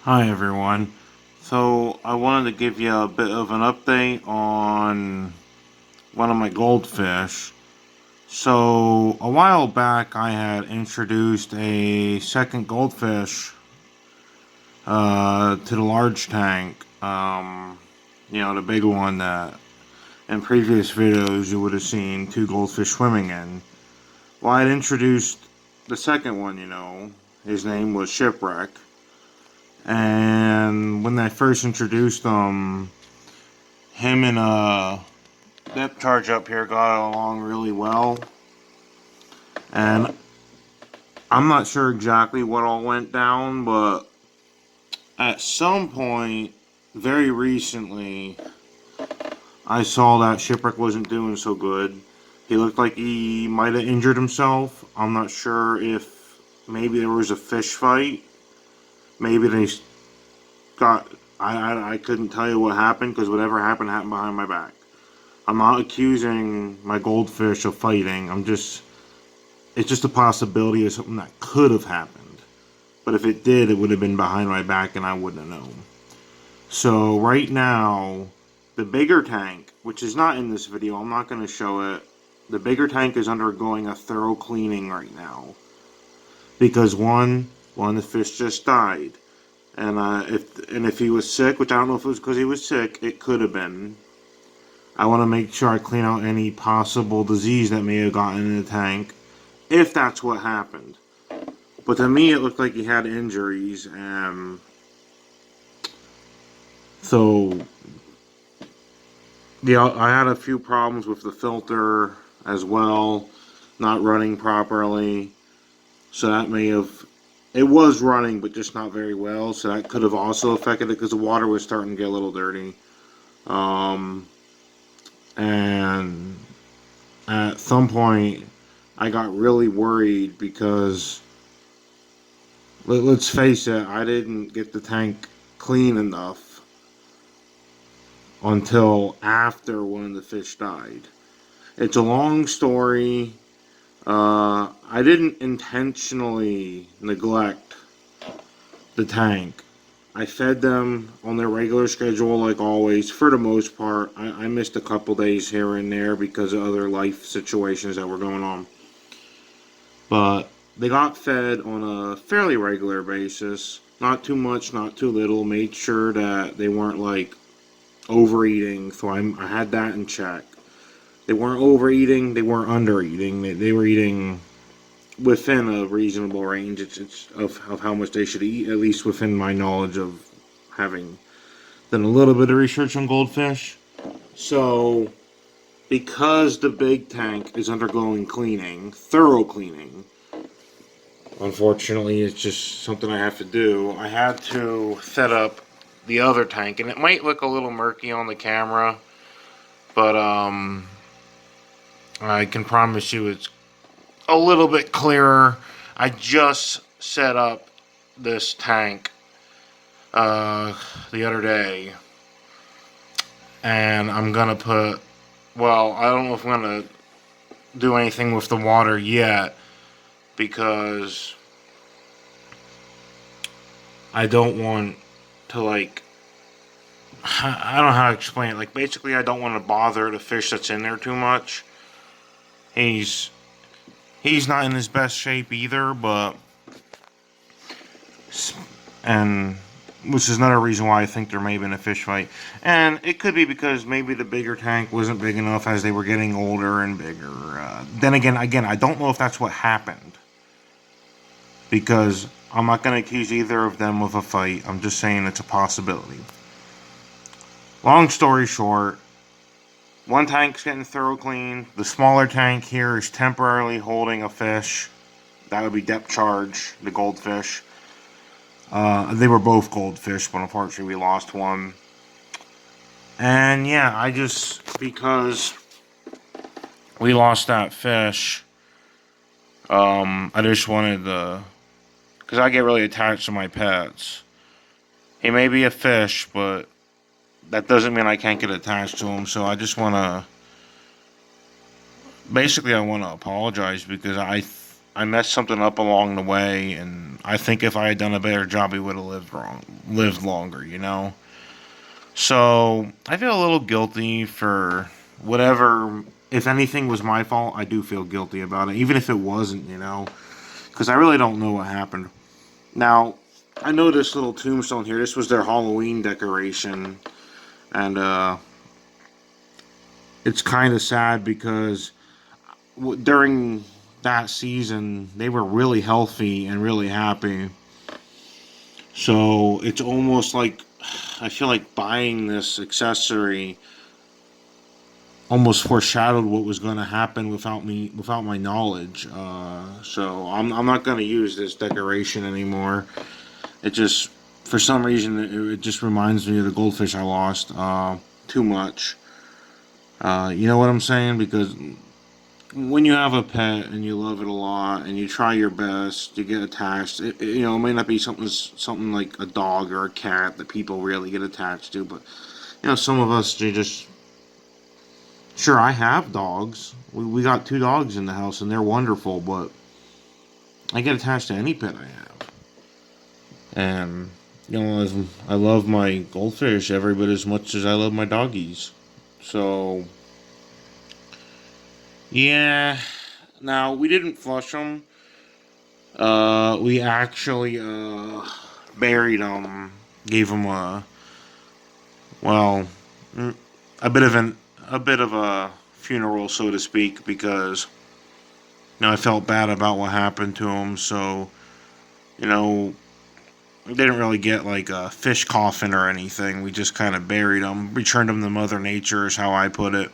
Hi everyone. So I wanted to give you a bit of an update on one of my goldfish. So a while back I had introduced a second goldfish to the large tank. The big one that in previous videos you would have seen two goldfish swimming in. Well, I had introduced the second one. His name was Shipwreck. And when I first introduced him and depth charge up here got along really well. And I'm not sure exactly what all went down, but at some point, very recently, I saw that Shipwreck wasn't doing so good. He looked like he might have injured himself. I'm not sure if maybe there was a fish fight. Maybe they got. I couldn't tell you what happened because whatever happened happened behind my back. I'm not accusing my goldfish of fighting. It's just a possibility of something that could have happened. But if it did, it would have been behind my back and I wouldn't have known. So right now, the bigger tank, which is not in this video, I'm not going to show it. The bigger tank is undergoing a thorough cleaning right now. Because one of the fish just died. And if he was sick, which I don't know if it was because he was sick, it could have been. I want to make sure I clean out any possible disease that may have gotten in the tank, if that's what happened. But to me, it looked like he had injuries, and so yeah, I had a few problems with the filter as well, not running properly. So that may have, it was running, but just not very well. So that could have also affected it because the water was starting to get a little dirty. And at some point, I got really worried because, let's face it, I didn't get the tank clean enough until after one of the fish died. It's a long story. I didn't intentionally neglect the tank. I fed them on their regular schedule like always, for the most part. I missed a couple days here and there because of other life situations that were going on. But they got fed on a fairly regular basis. Not too much, not too little. Made sure that they weren't like overeating, so I had that in check. They weren't overeating, they weren't undereating. They were eating within a reasonable range of how much they should eat, at least within my knowledge of having done a little bit of research on goldfish. So, because the big tank is undergoing cleaning, thorough cleaning, unfortunately, it's just something I have to do. I had to set up the other tank, and it might look a little murky on the camera, but I can promise you it's a little bit clearer. I just set up this tank the other day, and I'm gonna put. Well, I don't know if I'm gonna do anything with the water yet because I don't want to I don't know how to explain it. Like basically, I don't want to bother the fish that's in there too much. He's he's not in his best shape either, but and which is another reason why I think there may have been a fish fight. And it could be because maybe the bigger tank wasn't big enough as they were getting older and bigger. Then again, I don't know if that's what happened. Because I'm not going to accuse either of them of a fight. I'm just saying it's a possibility. Long story short, one tank's getting thorough clean. The smaller tank here is temporarily holding a fish. That would be depth charge, the goldfish. They were both goldfish, but unfortunately we lost one. And yeah, because we lost that fish, I just wanted because I get really attached to my pets. He may be a fish, but that doesn't mean I can't get attached to him, so I just want to, basically I want to apologize because I messed something up along the way, and I think if I had done a better job, he would have lived longer, you know. So I feel a little guilty for whatever. If anything was my fault, I do feel guilty about it, even if it wasn't, you know, because I really don't know what happened. Now, I know this little tombstone here. This was their Halloween decoration, and it's kind of sad because during that season they were really healthy and really happy. So it's almost like I feel like buying this accessory almost foreshadowed what was going to happen without my knowledge. So I'm not going to use this decoration anymore. It just for some reason it just reminds me of the goldfish I lost too much. You know what I'm saying? Because when you have a pet and you love it a lot and you try your best, you get attached. You know, it may not be something like a dog or a cat that people really get attached to, but you know, some of us they just. Sure, I have dogs. We got two dogs in the house and they're wonderful, but I get attached to any pet I have. And you know, I love my goldfish every bit as much as I love my doggies. So yeah. Now we didn't flush them. We actually buried them, gave them well, mm, a bit of a funeral, so to speak, because you know I felt bad about what happened to them. So you know, we didn't really get like a fish coffin or anything. We just kind of buried them, returned them to Mother Nature, is how I put it,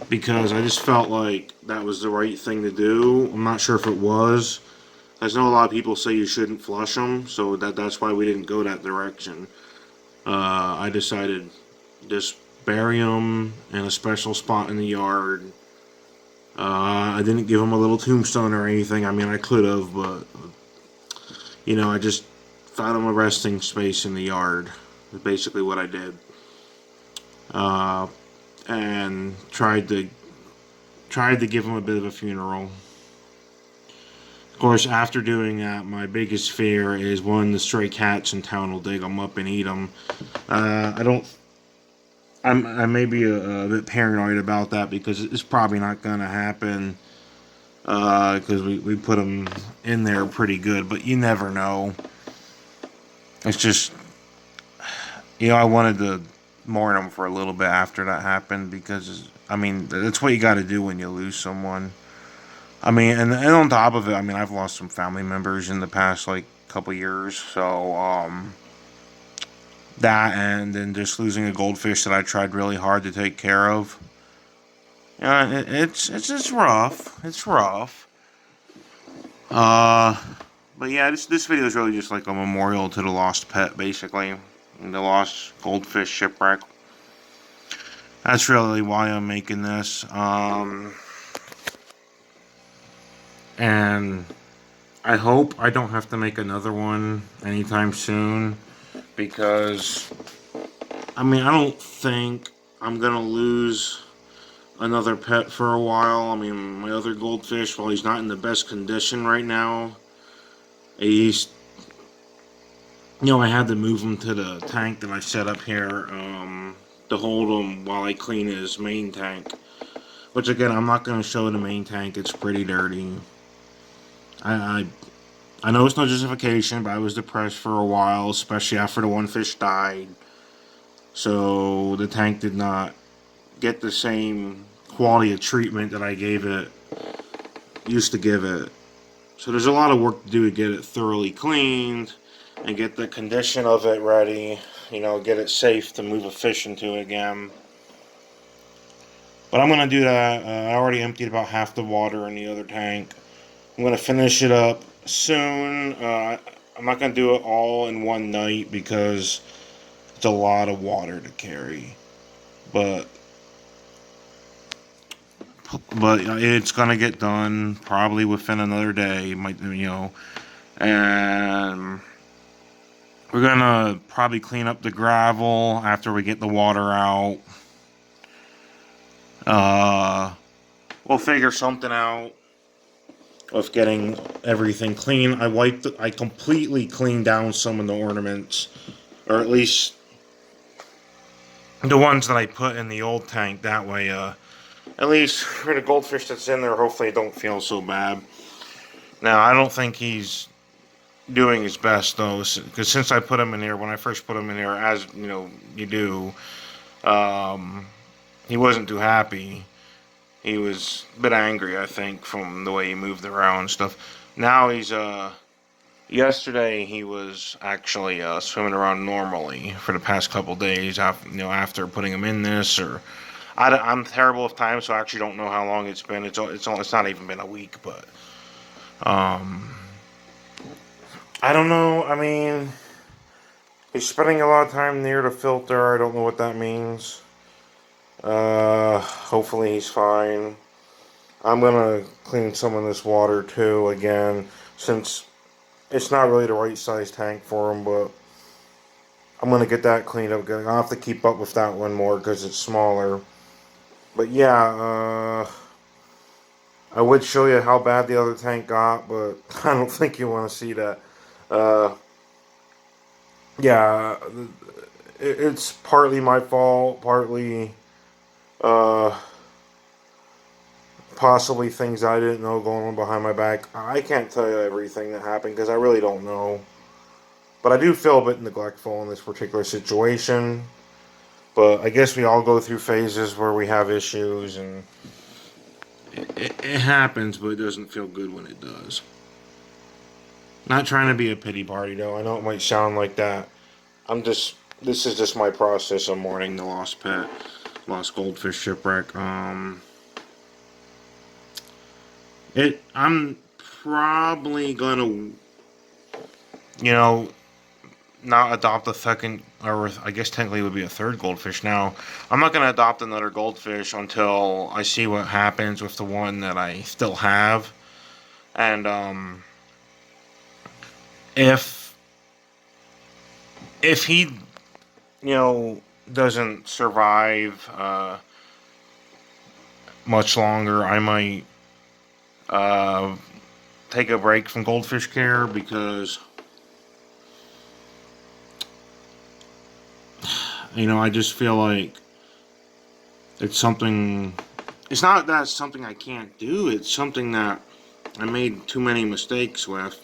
because I just felt like that was the right thing to do. I'm not sure if it was. I know a lot of people say you shouldn't flush them, so that's why we didn't go that direction. I decided just bury them in a special spot in the yard. I didn't give them a little tombstone or anything. I mean, I could have, but you know, I just found them a resting space in the yard. That's basically what I did, uh, and tried to give them a bit of a funeral. Of course, after doing that, my biggest fear is one, the stray cats in town will dig them up and eat them. I don't. I may be a bit paranoid about that because it's probably not gonna happen. Because we put them in there pretty good, but you never know. It's just, you know, I wanted to mourn them for a little bit after that happened because I mean that's what you got to do when you lose someone. I mean, and on top of it, I mean, I've lost some family members in the past like couple years, so that and then just losing a goldfish that I tried really hard to take care of. Yeah, it's just rough. It's rough. Uh, but yeah, this video is really just like a memorial to the lost pet, basically, the lost goldfish shipwreck. That's really why I'm making this. And I hope I don't have to make another one anytime soon because I mean I don't think I'm gonna lose another pet for a while. I mean my other goldfish, while he's not in the best condition right now, he's you know I had to move him to the tank that I set up here to hold him while I clean his main tank. Which again I'm not gonna show the main tank. It's pretty dirty. I I know it's no justification, but I was depressed for a while, especially after the one fish died. So the tank did not get the same quality of treatment that I gave it, used to give it. So there's a lot of work to do to get it thoroughly cleaned and get the condition of it ready, you know, get it safe to move a fish into again. But I'm going to do that. I already emptied about half the water in the other tank. I'm going to finish it up soon. I'm not going to do it all in one night because it's a lot of water to carry. But it's going to get done probably within another day. Might, you know, and we're going to probably clean up the gravel after we get the water out. we'll figure something out with getting everything clean. I completely cleaned down some of the ornaments, or at least the ones that I put in the old tank. That way, at least for the goldfish that's in there, hopefully it don't feel so bad. Now, I don't think he's doing his best though, because since I put him in here, when I first put him in here, as you know, you do, um, he wasn't too happy. He was a bit angry, I think, from the way he moved around and stuff. Now he's yesterday he was actually swimming around normally for the past couple days. After putting him in this, or I'm terrible with time, so I actually don't know how long it's been. It's not even been a week, but I don't know. I mean, he's spending a lot of time near the filter. I don't know what that means. Hopefully he's fine. I'm gonna clean some of this water too again, since it's not really the right size tank for him, but I'm gonna get that cleaned up. I'll have to keep up with that one more because it's smaller. But yeah, I would show you how bad the other tank got, but I don't think you want to see that. Yeah, it's partly my fault, partly possibly things I didn't know going on behind my back. I can't tell you everything that happened because I really don't know. But I do feel a bit neglectful in this particular situation. But I guess we all go through phases where we have issues, and it happens, but it doesn't feel good when it does. Not trying to be a pity party, though. I know it might sound like that. This is just my process of mourning the lost pet, lost goldfish shipwreck. I'm probably gonna, not adopt a second, or I guess technically it would be a third goldfish now. I'm not gonna adopt another goldfish until I see what happens with the one that I still have, and if he, doesn't survive much longer, I might take a break from goldfish care because I just feel like it's something. It's not that it's something I can't do. It's something that I made too many mistakes with.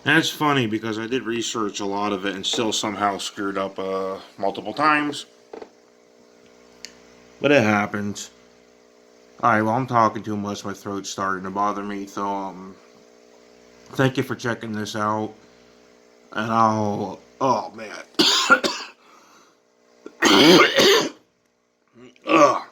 And it's funny because I did research a lot of it and still somehow screwed up multiple times. But it happens. Alright, well, I'm talking too much. My throat's starting to bother me. So, thank you for checking this out. And oh, man. Ugh.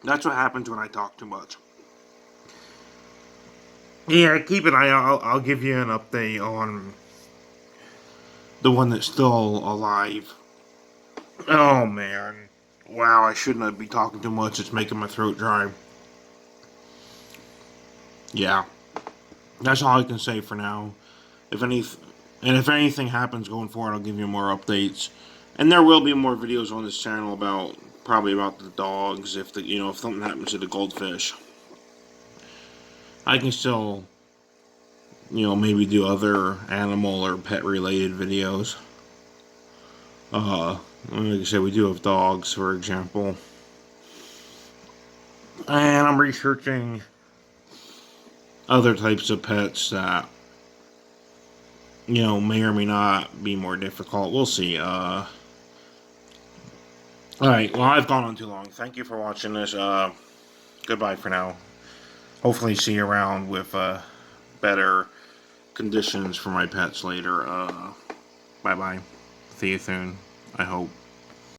That's what happens when I talk too much. Yeah, keep an eye out. I'll give you an update on the one that's still alive. Oh, man. Wow, I shouldn't be talking too much. It's making my throat dry. Yeah. That's all I can say for now. If anything happens going forward, I'll give you more updates. And there will be more videos on this channel probably about the dogs, if something happens to the goldfish. I can still, maybe do other animal or pet related videos. Like I said, we do have dogs, for example. And I'm researching other types of pets that, may or may not be more difficult. We'll see. Alright, well, I've gone on too long. Thank you for watching this. Goodbye for now. Hopefully see you around with better conditions for my pets later. Bye-bye. See you soon, I hope.